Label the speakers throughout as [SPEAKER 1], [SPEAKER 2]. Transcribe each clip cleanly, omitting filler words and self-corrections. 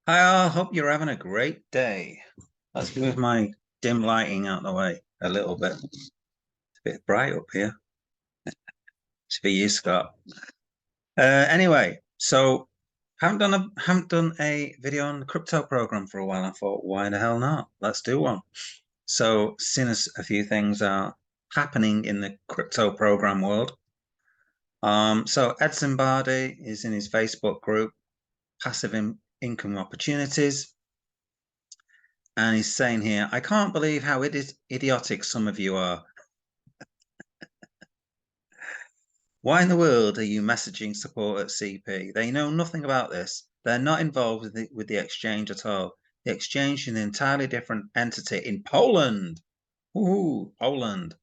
[SPEAKER 1] Hi all, hope you're having a great day. Let's move my dim lighting out the way a little bit. It's a bit bright up here. It's for you, Scott. Anyway, so haven't done a video on the crypto program for a while. I thought, why the hell not? Let's do one. So, seeing as a few things are happening in the crypto program world. So Ed Zimbardi is in his Facebook group, Passive Income Opportunities. And he's saying here, I can't believe how idiotic some of you are. Why in the world are you messaging support at CP? They know nothing about this. They're not involved with the exchange at all. The exchange is an entirely different entity in Poland. Ooh, Poland.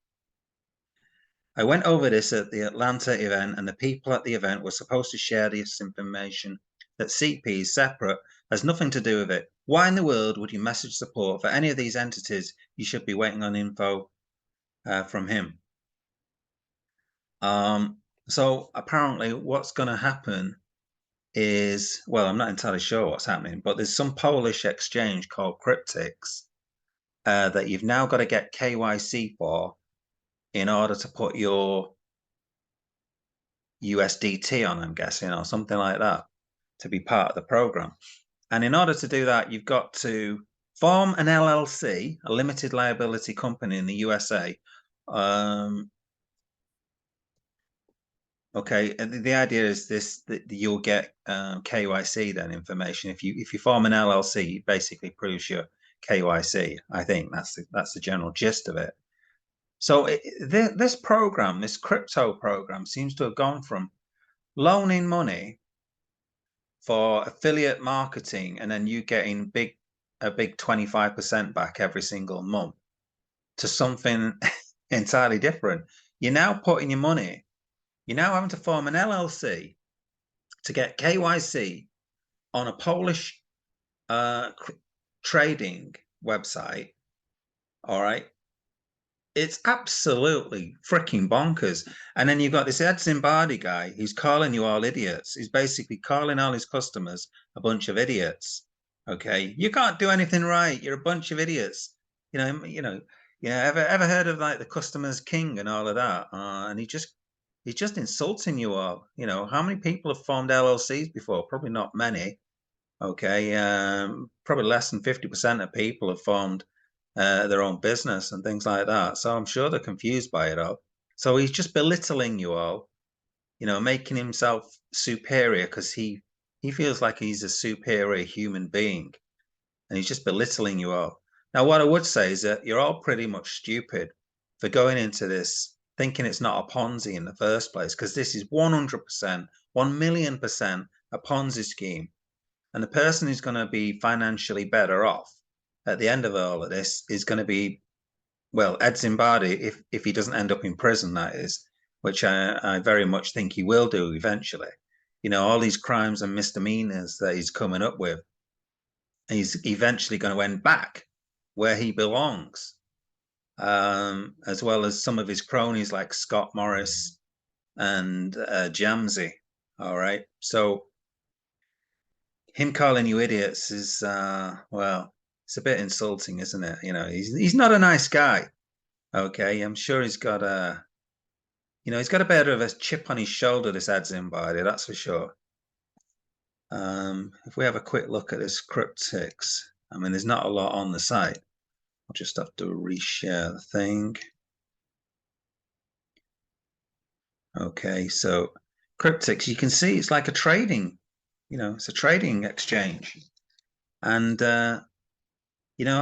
[SPEAKER 1] I went over this at the Atlanta event, and the people at the event were supposed to share this information that CP is separate, has nothing to do with it. Why in the world would you message support for any of these entities? You should be waiting on info from him. So apparently what's going to happen is, well, I'm not entirely sure what's happening, but there's some Polish exchange called Kriptix that you've now got to get KYC for in order to put your USDT on, I'm guessing, or something like that, to be part of the program. And in order to do that, you've got to form an LLC, a limited liability company in the USA. Okay, and the idea is this: that you'll get KYC then information. If you form an LLC, it basically proves your KYC. I think that's the general gist of it. So this program, this crypto program, seems to have gone from loaning money for affiliate marketing and then you getting a big 25% back every single month to something entirely different. You're now putting your money. You're now having to form an LLC to get KYC on a Polish trading website. All right. It's absolutely freaking bonkers. And then you've got this Ed Zimbardi guy who's calling you all idiots. He's basically calling all his customers a bunch of idiots. Okay. You can't do anything right. You're a bunch of idiots. Yeah, ever heard of like the customer's king and all of that? And he's just insulting you all. How many people have formed LLCs before? Probably not many. Okay, probably less than 50% of people have formed their own business and things like that. So I'm sure they're confused by it all. So he's just belittling you all, making himself superior because he feels like he's a superior human being, and he's just belittling you all. Now, what I would say is that you're all pretty much stupid for going into this thinking it's not a Ponzi in the first place, because this is 100%, 1,000,000% a Ponzi scheme. And the person who's going to be financially better off at the end of all of this is going to be, well, Ed Zimbardi, if he doesn't end up in prison, that is, which I very much think he will do eventually. All these crimes and misdemeanors that he's coming up with, he's eventually going to end back where he belongs, as well as some of his cronies like Scott Morris and Jamsey. All right. So him calling you idiots is well, it's a bit insulting, isn't it? He's not a nice guy. Okay, I'm sure he's got he's got a bit of a chip on his shoulder, this Ed Zimbardi, that's for sure. If we have a quick look at this Kriptix, I mean, there's not a lot on the site. I'll just have to reshare the thing. Okay, so Kriptix, you can see it's like a trading, it's a trading exchange. And I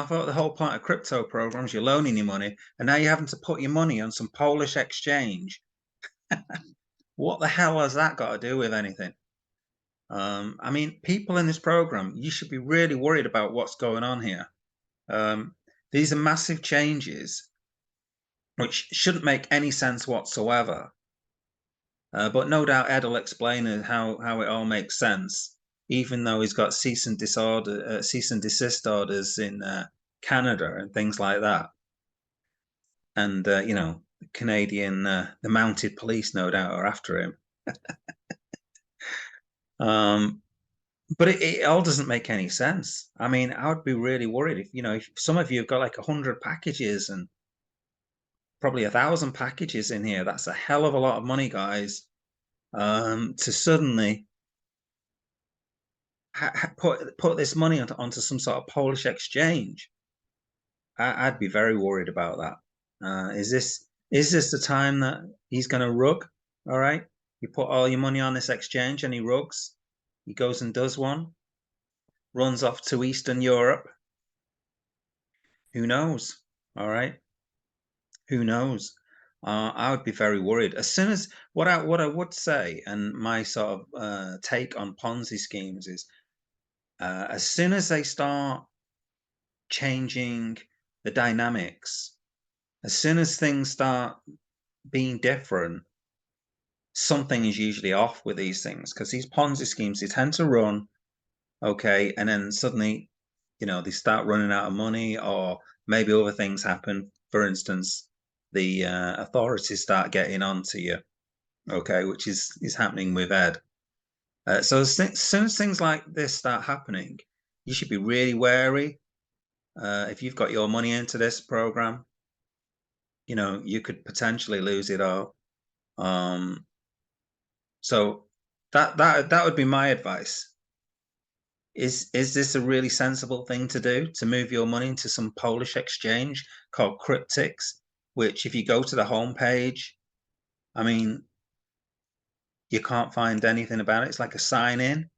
[SPEAKER 1] thought the whole point of crypto programs, you're loaning your money, and now you're having to put your money on some Polish exchange. What the hell has that got to do with anything? I mean, people in this program, you should be really worried about what's going on here. These are massive changes, which shouldn't make any sense whatsoever. But no doubt Ed will explain how it all makes sense, even though he's got cease and desist orders in Canada and things like that. And Canadian, the mounted police, no doubt, are after him. But it all doesn't make any sense. I mean, I would be really worried if, if some of you have got like 100 packages and probably 1,000 packages in here. That's a hell of a lot of money, guys. To suddenly put this money onto some sort of Polish exchange. I'd be very worried about that. Is this the time that he's going to rug? All right, you put all your money on this exchange and he rugs. He goes and does one, runs off to Eastern Europe. Who knows? All right, who knows? I would be very worried. As soon as what I would say, and my sort of take on Ponzi schemes is, as soon as they start changing the dynamics, as soon as things start being different, something is usually off with these things, because these Ponzi schemes, they tend to run okay, and then suddenly, they start running out of money, or maybe other things happen. For instance, the authorities start getting onto you, okay, which is happening with Ed. So as soon as things like this start happening, you should be really wary. If you've got your money into this program, you could potentially lose it all. So that would be my advice. Is this a really sensible thing to do, to move your money into some Polish exchange called Kriptix, which if you go to the homepage, I mean, you can't find anything about it. It's like a sign in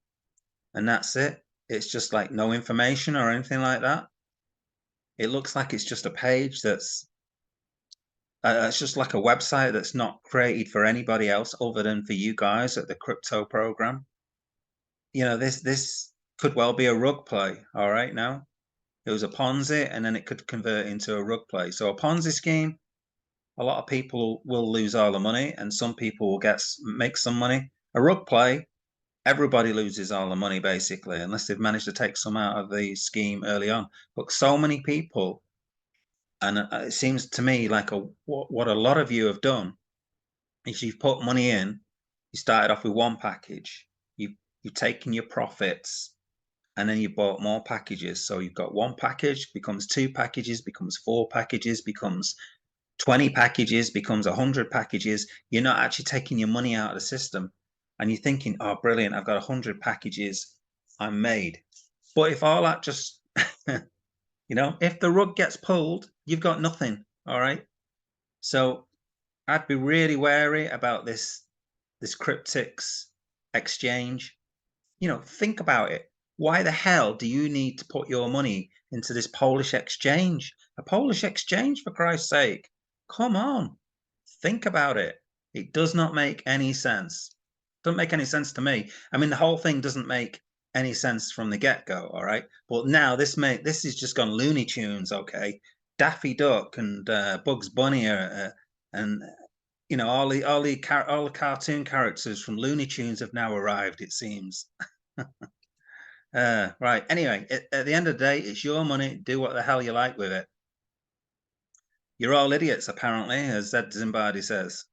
[SPEAKER 1] and that's it. It's just like no information or anything like that. It looks like it's just a page that's it's just like a website that's not created for anybody else other than for you guys at the crypto program. This could well be a rug play. All right, now it was a Ponzi, and then it could convert into a rug play. So a Ponzi scheme, a lot of people will lose all the money, and some people will make some money. A rug play, everybody loses all the money basically, unless they've managed to take some out of the scheme early on. But so many people, and it seems to me like what a lot of you have done is you've put money in. You started off with one package. You've taken your profits, and then you bought more packages. So you've got one package, becomes two packages, becomes four packages, becomes 20 packages, becomes 100 packages. You're not actually taking your money out of the system. And you're thinking, oh, brilliant, I've got 100 packages, I'm made. But if all that just, if the rug gets pulled, you've got nothing. All right. So I'd be really wary about this Kriptix exchange. Think about it. Why the hell do you need to put your money into this Polish exchange? A Polish exchange, for Christ's sake. Come on. Think about it. It does not make any sense. Doesn't make any sense to me. I mean, the whole thing doesn't make any sense from the get-go, all right? But now this is just gone Looney Tunes, okay? Daffy Duck and Bugs Bunny and all the cartoon characters from Looney Tunes have now arrived, it seems. Right. Anyway, at the end of the day, it's your money. Do what the hell you like with it. You're all idiots, apparently, as Zed Zimbardi says.